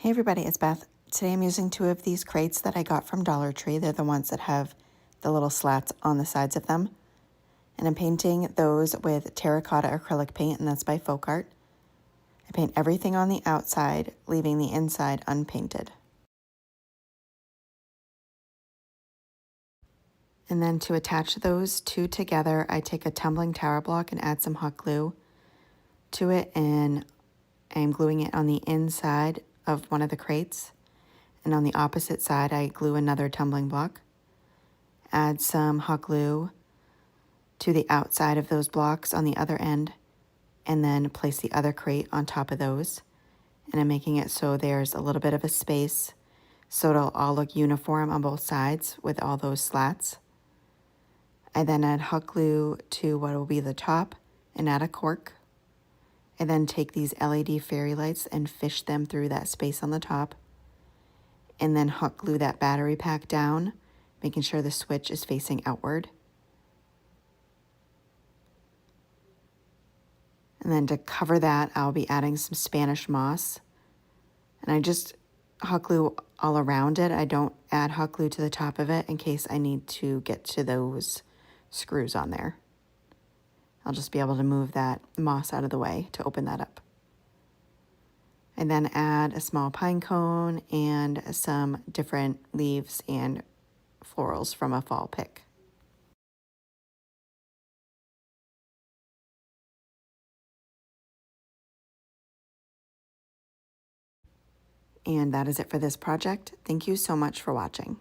Hey everybody, it's Beth. Today I'm using two of these crates that I got from Dollar Tree. They're the ones that have the little slats on the sides of them. And I'm painting those with Terra Cotta acrylic paint, and that's by Folkart. I paint everything on the outside, leaving the inside unpainted. And then to attach those two together, I take a tumbling tower block and add some hot glue to it, and I'm gluing it on the inside of one of the crates. And on the opposite side, I glue another tumbling block. Add some hot glue to the outside of those blocks on the other end, and then place the other crate on top of those. And I'm making it so there's a little bit of a space so it'll all look uniform on both sides with all those slats. I then add hot glue to what will be the top and add a cork. I then take these LED fairy lights and fish them through that space on the top, and then hot glue that battery pack down, making sure the switch is facing outward. And then to cover that, I'll be adding some Spanish moss. And I just hot glue all around it. I don't add hot glue to the top of it in case I need to get to those screws on there. I'll just be able to move that moss out of the way to open that up. And then add a small pine cone and some different leaves and florals from a fall pick. And that is it for this project. Thank you so much for watching.